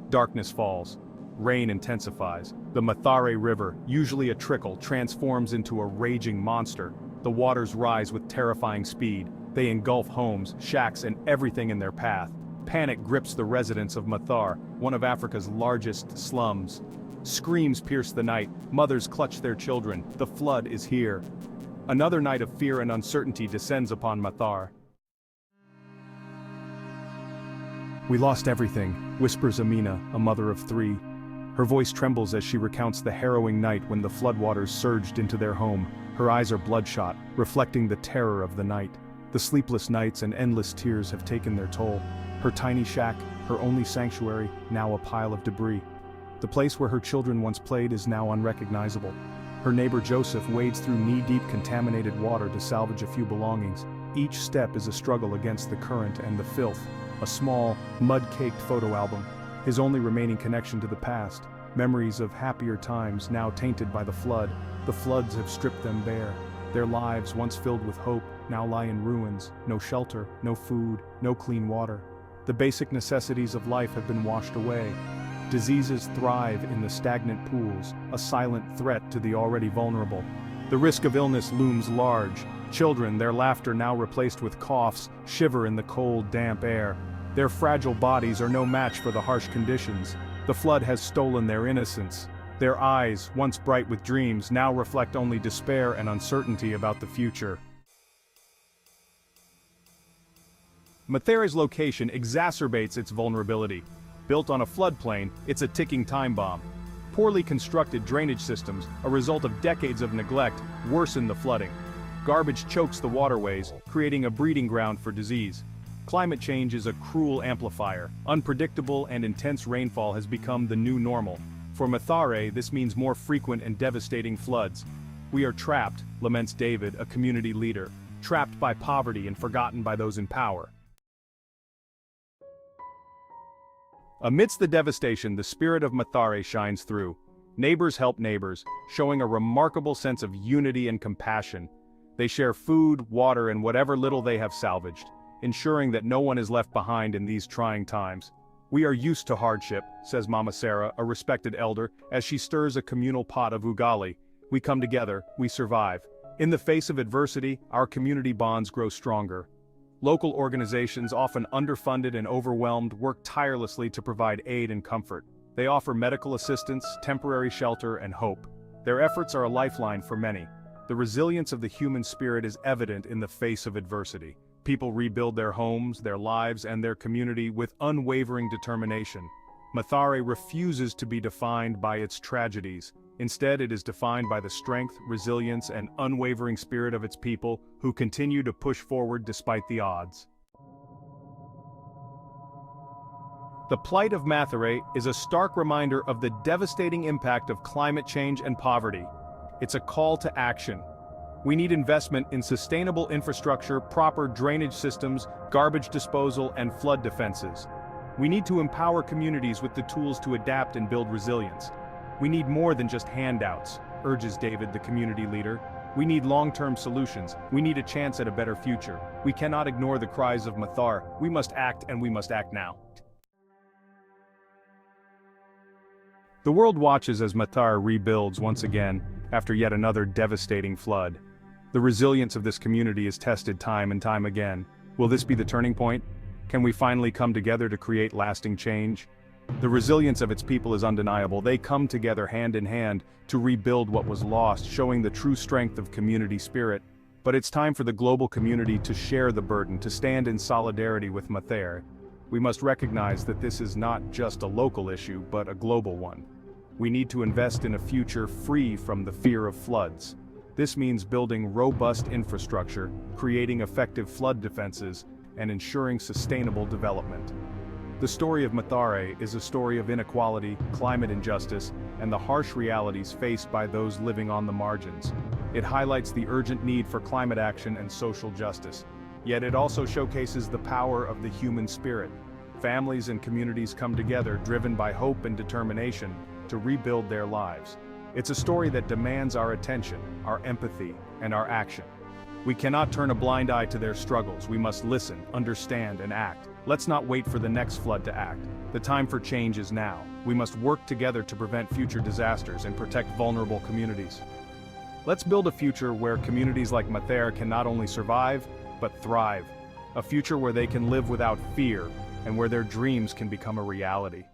Darkness falls. Rain intensifies. The Mathare River, usually a trickle, transforms into a raging monster. The waters rise with terrifying speed. They engulf homes, shacks, and everything in their path. Panic grips the residents of Mathare, one of Africa's largest slums. Screams pierce the night. Mothers clutch their children. The flood is here. Another night of fear and uncertainty descends upon Mathare. "We lost everything," whispers Amina, a mother of 3. Her voice trembles as she recounts the harrowing night when the floodwaters surged into their home. Her eyes are bloodshot, reflecting the terror of the night. The sleepless nights and endless tears have taken their toll. Her tiny shack, her only sanctuary, now a pile of debris. The place where her children once played is now unrecognizable. Her neighbor Joseph wades through knee-deep contaminated water to salvage a few belongings. Each step is a struggle against the current and the filth. A small, mud-caked photo album, his only remaining connection to the past. Memories of happier times now tainted by the flood. The floods have stripped them bare. Their lives, once filled with hope, now lie in ruins. No shelter, no food, no clean water. The basic necessities of life have been washed away. Diseases thrive in the stagnant pools, a silent threat to the already vulnerable. The risk of illness looms large. Children, their laughter now replaced with coughs, shiver in the cold, damp air. Their fragile bodies are no match for the harsh conditions. The flood has stolen their innocence. Their eyes, once bright with dreams, now reflect only despair and uncertainty about the future. Mathare's location exacerbates its vulnerability. Built on a floodplain, it's a ticking time bomb. Poorly constructed drainage systems, a result of decades of neglect, worsen the flooding. Garbage chokes the waterways, creating a breeding ground for disease. Climate change is a cruel amplifier. Unpredictable and intense rainfall has become the new normal. For Mathare, this means more frequent and devastating floods. "We are trapped," laments David, a community leader. "Trapped by poverty and forgotten by those in power." Amidst the devastation, the spirit of Mathare shines through. Neighbors help neighbors, showing a remarkable sense of unity and compassion. They share food, water, and whatever little they have salvaged, ensuring that no one is left behind in these trying times. "We are used to hardship," says Mama Sarah, a respected elder, as she stirs a communal pot of ugali. "We come together, we survive. In the face of adversity, our community bonds grow stronger." Local organizations, often underfunded and overwhelmed, work tirelessly to provide aid and comfort. They offer medical assistance, temporary shelter, and hope. Their efforts are a lifeline for many. The resilience of the human spirit is evident in the face of adversity. People rebuild their homes, their lives, and their community with unwavering determination. Mathare refuses to be defined by its tragedies. Instead, it is defined by the strength, resilience, and unwavering spirit of its people, who continue to push forward despite the odds. The plight of Mathare is a stark reminder of the devastating impact of climate change and poverty. It's a call to action. We need investment in sustainable infrastructure, proper drainage systems, garbage disposal, and flood defenses. We need to empower communities with the tools to adapt and build resilience. "We need more than just handouts," urges David, the community leader. "We need long-term solutions. We need a chance at a better future. We cannot ignore the cries of Mathare. We must act, and we must act now." The world watches as Mathare rebuilds once again, after yet another devastating flood. The resilience of this community is tested time and time again. Will this be the turning point? Can we finally come together to create lasting change? The resilience of its people is undeniable. They come together hand in hand to rebuild what was lost, showing the true strength of community spirit. But it's time for the global community to share the burden, to stand in solidarity with Mathare. We must recognize that this is not just a local issue, but a global one. We need to invest in a future free from the fear of floods. This means building robust infrastructure, creating effective flood defenses, and ensuring sustainable development. The story of Mathare is a story of inequality, climate injustice, and the harsh realities faced by those living on the margins. It highlights the urgent need for climate action and social justice. Yet it also showcases the power of the human spirit. Families and communities come together, driven by hope and determination, to rebuild their lives. It's a story that demands our attention, our empathy, and our action. We cannot turn a blind eye to their struggles. We must listen, understand, and act. Let's not wait for the next flood to act. The time for change is now. We must work together to prevent future disasters and protect vulnerable communities. Let's build a future where communities like Mathare can not only survive, but thrive. A future where they can live without fear, and where their dreams can become a reality.